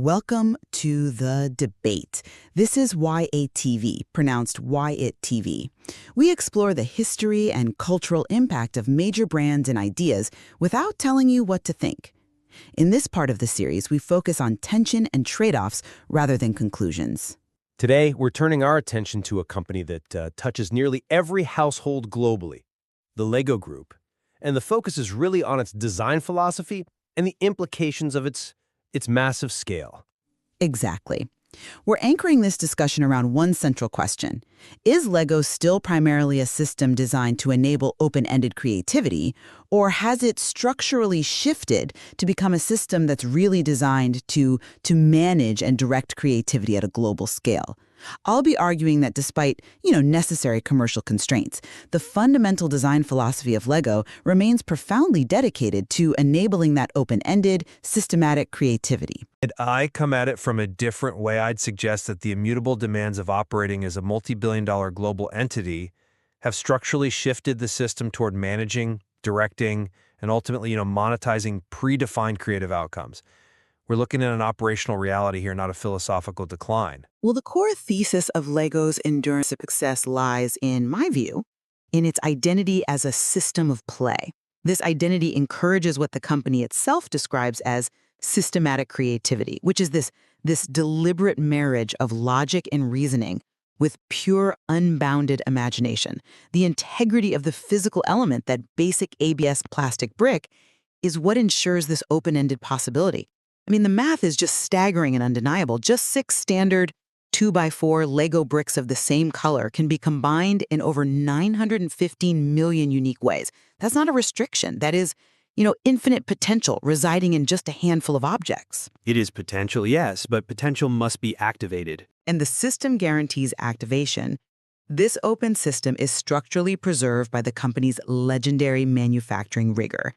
Welcome to the debate. This is WhyItTV, pronounced WhyItTV. We explore the history and cultural impact of major brands and ideas without telling you what to think. In this part of the series, we focus on tension and trade-offs rather than conclusions. Today, we're turning our attention to a company that touches nearly every household globally, the Lego Group. And the focus is really on its design philosophy and the implications of its massive scale. Exactly. We're anchoring this discussion around one central question. Is Lego still primarily a system designed to enable open-ended creativity, or has it structurally shifted to become a system that's really designed to manage and direct creativity at a global scale? I'll be arguing that despite, necessary commercial constraints, the fundamental design philosophy of Lego remains profoundly dedicated to enabling that open-ended, systematic creativity. And I come at it from a different way. I'd suggest that the immutable demands of operating as a multi-billion-dollar global entity have structurally shifted the system toward managing, directing, and ultimately, monetizing predefined creative outcomes. We're looking at an operational reality here, not a philosophical decline. Well, the core thesis of Lego's enduring success lies, in my view, in its identity as a system of play. This identity encourages what the company itself describes as systematic creativity, which is this deliberate marriage of logic and reasoning with pure, unbounded imagination. The integrity of the physical element, that basic ABS plastic brick, is what ensures this open-ended possibility. I mean, the math is just staggering and undeniable. Just 6 standard 2x4 Lego bricks of the same color can be combined in over 915 million unique ways. That's not a restriction. That is, infinite potential residing in just a handful of objects. It is potential, yes, but potential must be activated. And the system guarantees activation. This open system is structurally preserved by the company's legendary manufacturing rigor.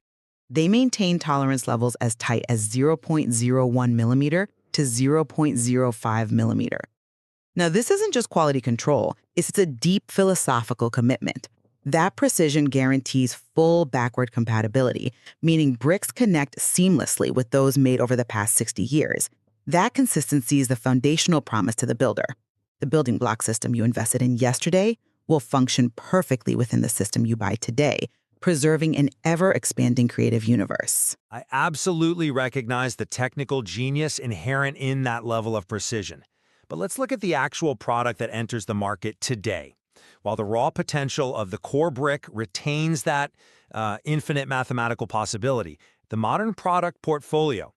They maintain tolerance levels as tight as 0.01 millimeter to 0.05 millimeter. Now, this isn't just quality control, it's a deep philosophical commitment. That precision guarantees full backward compatibility, meaning bricks connect seamlessly with those made over the past 60 years. That consistency is the foundational promise to the builder. The building block system you invested in yesterday will function perfectly within the system you buy today, preserving an ever-expanding creative universe. I absolutely recognize the technical genius inherent in that level of precision. But let's look at the actual product that enters the market today. While the raw potential of the core brick retains that infinite mathematical possibility, the modern product portfolio,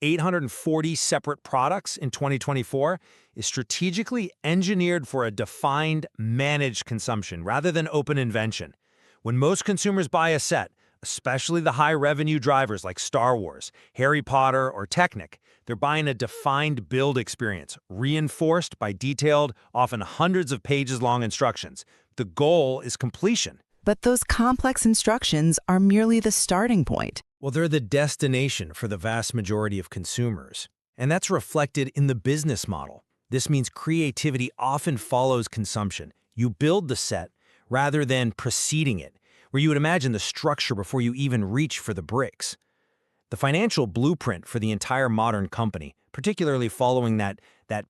840 separate products in 2024, is strategically engineered for a defined, managed consumption rather than open invention. When most consumers buy a set, especially the high-revenue drivers like Star Wars, Harry Potter, or Technic, they're buying a defined build experience, reinforced by detailed, often hundreds of pages long instructions. The goal is completion. But those complex instructions are merely the starting point. Well, they're the destination for the vast majority of consumers. And that's reflected in the business model. This means creativity often follows consumption. You build the set rather than preceding it, where you would imagine the structure before you even reach for the bricks. The financial blueprint for the entire modern company, particularly following that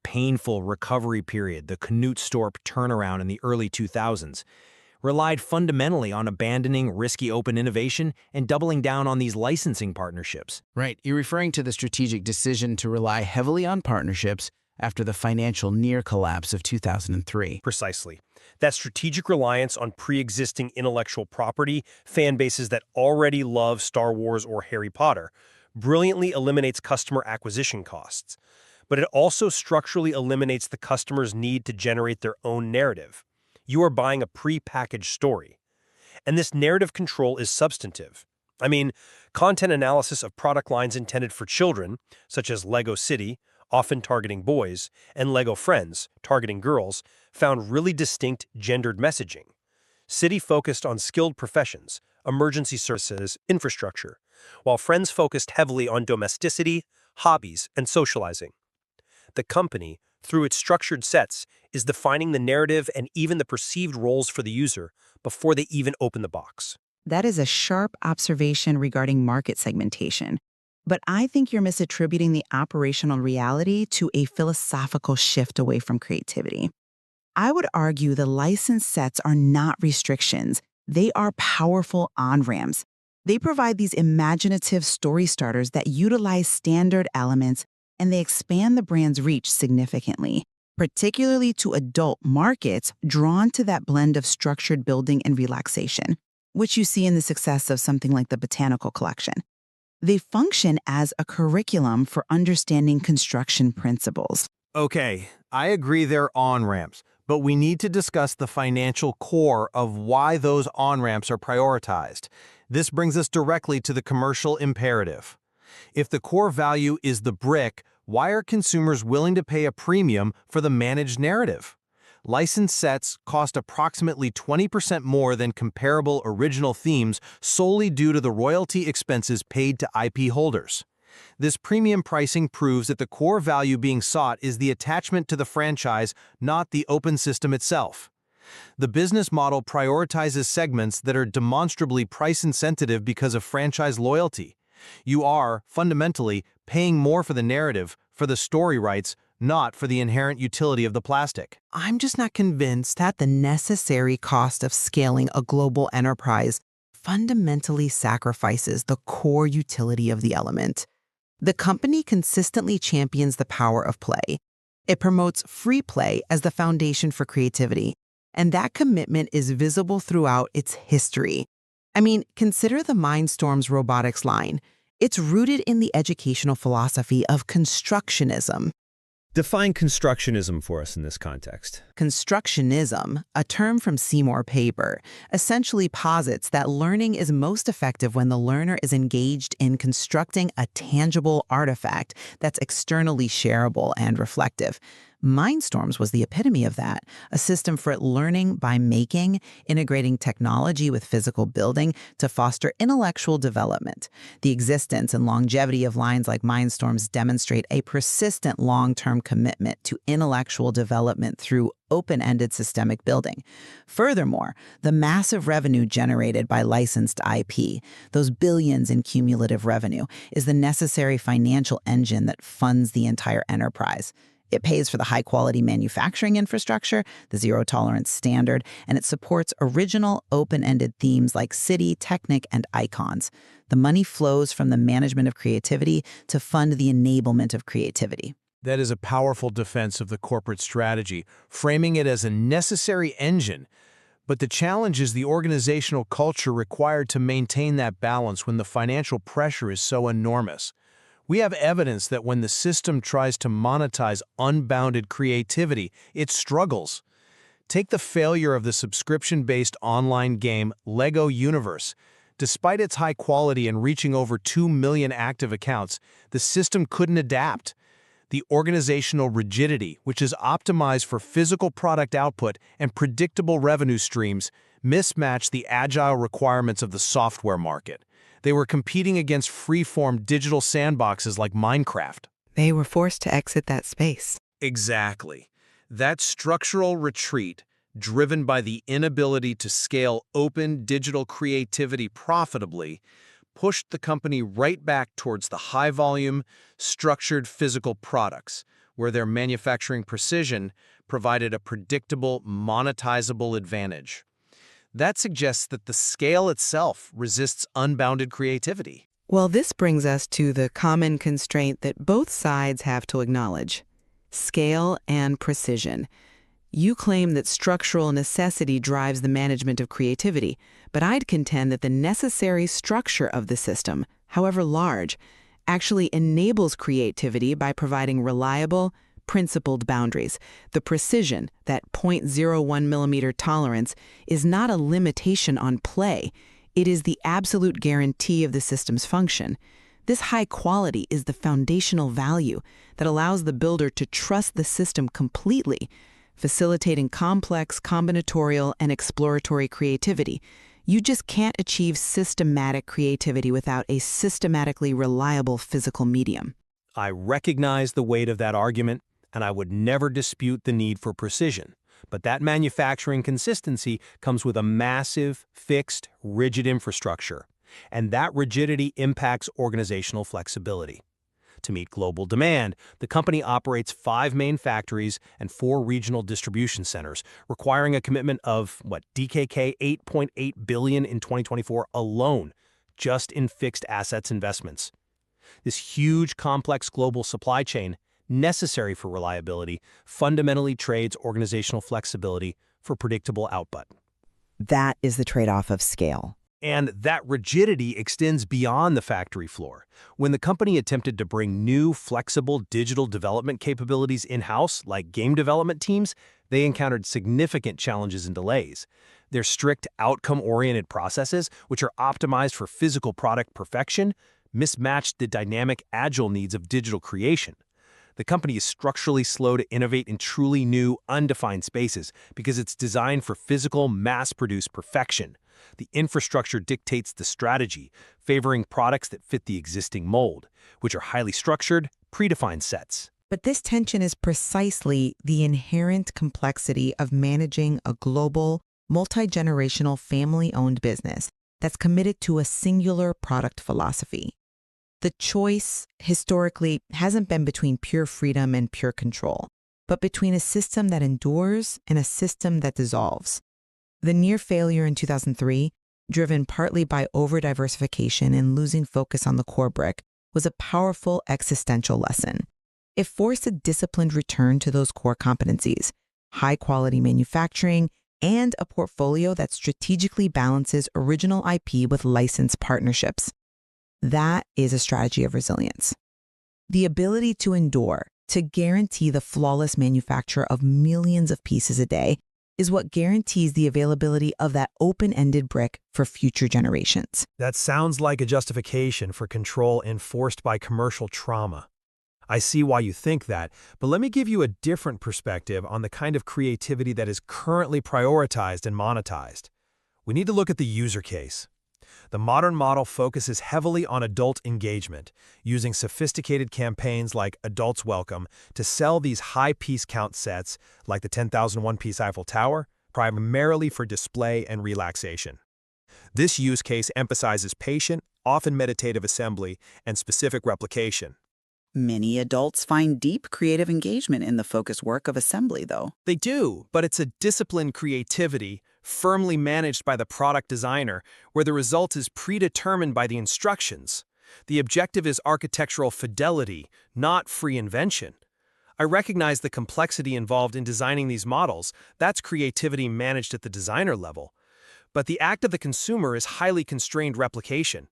painful recovery period, the Knut Storp turnaround in the early 2000s, relied fundamentally on abandoning risky open innovation and doubling down on these licensing partnerships. Right. You're referring to the strategic decision to rely heavily on partnerships after the financial near collapse of 2003. Precisely. That strategic reliance on pre-existing intellectual property, fan bases that already love Star Wars or Harry Potter, brilliantly eliminates customer acquisition costs. But it also structurally eliminates the customer's need to generate their own narrative. You are buying a pre-packaged story. And this narrative control is substantive. I mean, content analysis of product lines intended for children, such as Lego City, often targeting boys, and Lego Friends, targeting girls, found really distinct gendered messaging. City focused on skilled professions, emergency services, infrastructure, while Friends focused heavily on domesticity, hobbies, and socializing. The company, through its structured sets, is defining the narrative and even the perceived roles for the user before they even open the box. That is a sharp observation regarding market segmentation. But I think you're misattributing the operational reality to a philosophical shift away from creativity. I would argue the license sets are not restrictions. They are powerful on-ramps. They provide these imaginative story starters that utilize standard elements, and they expand the brand's reach significantly, particularly to adult markets drawn to that blend of structured building and relaxation, which you see in the success of something like the Botanical Collection. They function as a curriculum for understanding construction principles. Okay, I agree they're on-ramps, but we need to discuss the financial core of why those on-ramps are prioritized. This brings us directly to the commercial imperative. If the core value is the brick, why are consumers willing to pay a premium for the managed narrative? Licensed sets cost approximately 20% more than comparable original themes solely due to the royalty expenses paid to IP holders. This premium pricing proves that the core value being sought is the attachment to the franchise, not the open system itself. The business model prioritizes segments that are demonstrably price-insensitive because of franchise loyalty. You are, fundamentally, paying more for the narrative, for the story rights, not for the inherent utility of the plastic. I'm just not convinced that the necessary cost of scaling a global enterprise fundamentally sacrifices the core utility of the element. The company consistently champions the power of play. It promotes free play as the foundation for creativity, and that commitment is visible throughout its history. I mean, consider the Mindstorms robotics line. It's rooted in the educational philosophy of constructionism. Define constructionism for us in this context. Constructionism, a term from Seymour Papert, essentially posits that learning is most effective when the learner is engaged in constructing a tangible artifact that's externally shareable and reflective. Mindstorms was the epitome of that, a system for learning by making, integrating technology with physical building to foster intellectual development. The existence and longevity of lines like Mindstorms demonstrate a persistent long-term commitment to intellectual development through open-ended systemic building. Furthermore, the massive revenue generated by licensed IP, those billions in cumulative revenue, is the necessary financial engine that funds the entire enterprise. It pays for the high-quality manufacturing infrastructure, the zero-tolerance standard, and it supports original, open-ended themes like City, Technic, and Icons. The money flows from the management of creativity to fund the enablement of creativity. That is a powerful defense of the corporate strategy, framing it as a necessary engine. But the challenge is the organizational culture required to maintain that balance when the financial pressure is so enormous. We have evidence that when the system tries to monetize unbounded creativity, it struggles. Take the failure of the subscription-based online game LEGO Universe. Despite its high quality and reaching over 2 million active accounts, the system couldn't adapt. The organizational rigidity, which is optimized for physical product output and predictable revenue streams, mismatched the agile requirements of the software market. They were competing against free-form digital sandboxes like Minecraft. They were forced to exit that space. Exactly. That structural retreat, driven by the inability to scale open digital creativity profitably, pushed the company right back towards the high-volume, structured physical products, where their manufacturing precision provided a predictable, monetizable advantage. That suggests that the scale itself resists unbounded creativity. Well, this brings us to the common constraint that both sides have to acknowledge: scale and precision. You claim that structural necessity drives the management of creativity, but I'd contend that the necessary structure of the system, however large, actually enables creativity by providing reliable, principled boundaries. The precision, that 0.01 millimeter tolerance, is not a limitation on play. It is the absolute guarantee of the system's function. This high quality is the foundational value that allows the builder to trust the system completely, facilitating complex, combinatorial, and exploratory creativity. You just can't achieve systematic creativity without a systematically reliable physical medium. I recognize the weight of that argument, and I would never dispute the need for precision. But that manufacturing consistency comes with a massive, fixed, rigid infrastructure. and that rigidity impacts organizational flexibility. To meet global demand, the company operates 5 main factories and 4 regional distribution centers, requiring a commitment of, DKK 8.8 billion in 2024 alone, just in fixed assets investments. This huge, complex global supply chain, necessary for reliability, fundamentally trades organizational flexibility for predictable output. That is the trade-off of scale. And that rigidity extends beyond the factory floor. When the company attempted to bring new, flexible digital development capabilities in-house, like game development teams, they encountered significant challenges and delays. Their strict, outcome-oriented processes, which are optimized for physical product perfection, mismatched the dynamic, agile needs of digital creation. The company is structurally slow to innovate in truly new, undefined spaces because it's designed for physical, mass-produced perfection. The infrastructure dictates the strategy, favoring products that fit the existing mold, which are highly structured, predefined sets. But this tension is precisely the inherent complexity of managing a global, multi-generational, family-owned business that's committed to a singular product philosophy. The choice, historically, hasn't been between pure freedom and pure control, but between a system that endures and a system that dissolves. The near failure in 2003, driven partly by over-diversification and losing focus on the core brick, was a powerful existential lesson. It forced a disciplined return to those core competencies, high-quality manufacturing, and a portfolio that strategically balances original IP with licensed partnerships. That is a strategy of resilience. The ability to endure, to guarantee the flawless manufacture of millions of pieces a day, is what guarantees the availability of that open-ended brick for future generations. That sounds like a justification for control enforced by commercial trauma. I see why you think that, but let me give you a different perspective on the kind of creativity that is currently prioritized and monetized. We need to look at the user case. The modern model focuses heavily on adult engagement, using sophisticated campaigns like Adults Welcome to sell these high piece count sets, like the 10,001 piece Eiffel Tower, primarily for display and relaxation. This use case emphasizes patient, often meditative assembly and specific replication. Many adults find deep creative engagement in the focused work of assembly, though. They do, but it's a disciplined creativity, firmly managed by the product designer, where the result is predetermined by the instructions. The objective is architectural fidelity, not free invention. I recognize the complexity involved in designing these models. That's creativity managed at the designer level. But the act of the consumer is highly constrained replication.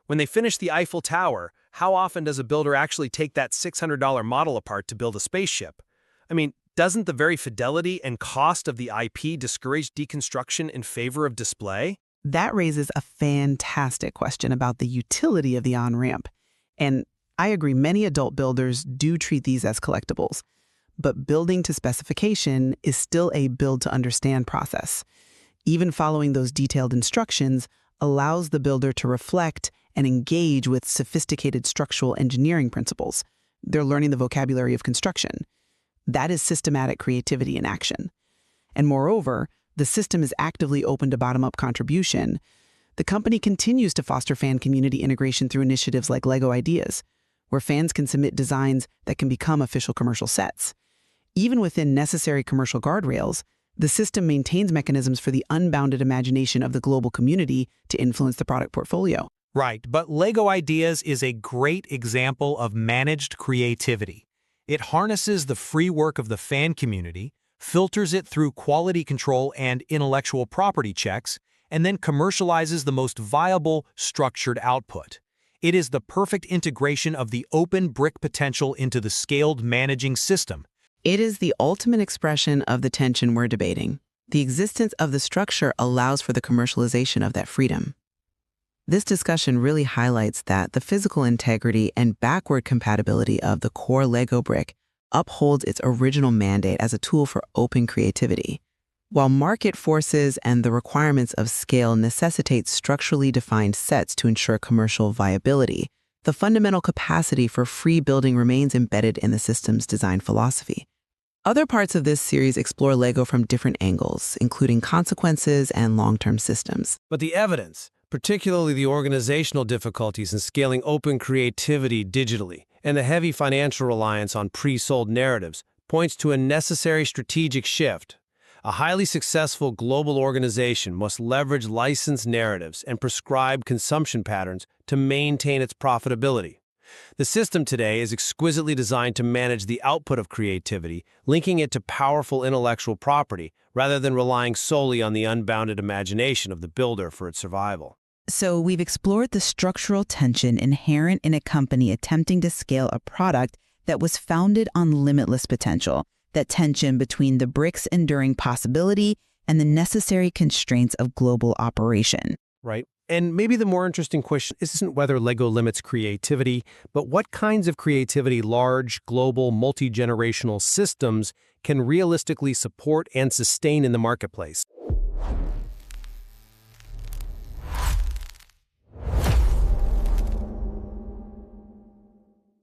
When they finish the Eiffel Tower, how often does a builder actually take that $600 model apart to build a spaceship? I mean, doesn't the very fidelity and cost of the IP discourage deconstruction in favor of display? That raises a fantastic question about the utility of the on-ramp. And I agree, many adult builders do treat these as collectibles. But building to specification is still a build-to-understand process. Even following those detailed instructions allows the builder to reflect and engage with sophisticated structural engineering principles. They're learning the vocabulary of construction. That is systematic creativity in action. And moreover, the system is actively open to bottom-up contribution. The company continues to foster fan community integration through initiatives like LEGO Ideas, where fans can submit designs that can become official commercial sets. Even within necessary commercial guardrails, the system maintains mechanisms for the unbounded imagination of the global community to influence the product portfolio. Right, but LEGO Ideas is a great example of managed creativity. It harnesses the free work of the fan community, filters it through quality control and intellectual property checks, and then commercializes the most viable, structured output. It is the perfect integration of the open brick potential into the scaled managing system. It is the ultimate expression of the tension we're debating. The existence of the structure allows for the commercialization of that freedom. This discussion really highlights that the physical integrity and backward compatibility of the core LEGO brick upholds its original mandate as a tool for open creativity. While market forces and the requirements of scale necessitate structurally defined sets to ensure commercial viability, the fundamental capacity for free building remains embedded in the system's design philosophy. Other parts of this series explore LEGO from different angles, including consequences and long-term systems. But the evidence, particularly the organizational difficulties in scaling open creativity digitally, and the heavy financial reliance on pre-sold narratives, points to a necessary strategic shift. A highly successful global organization must leverage licensed narratives and prescribed consumption patterns to maintain its profitability. The system today is exquisitely designed to manage the output of creativity, linking it to powerful intellectual property rather than relying solely on the unbounded imagination of the builder for its survival. So we've explored the structural tension inherent in a company attempting to scale a product that was founded on limitless potential, that tension between the brick's enduring possibility and the necessary constraints of global operation. Right. And maybe the more interesting question isn't whether Lego limits creativity, but what kinds of creativity large, global, multi-generational systems can realistically support and sustain in the marketplace.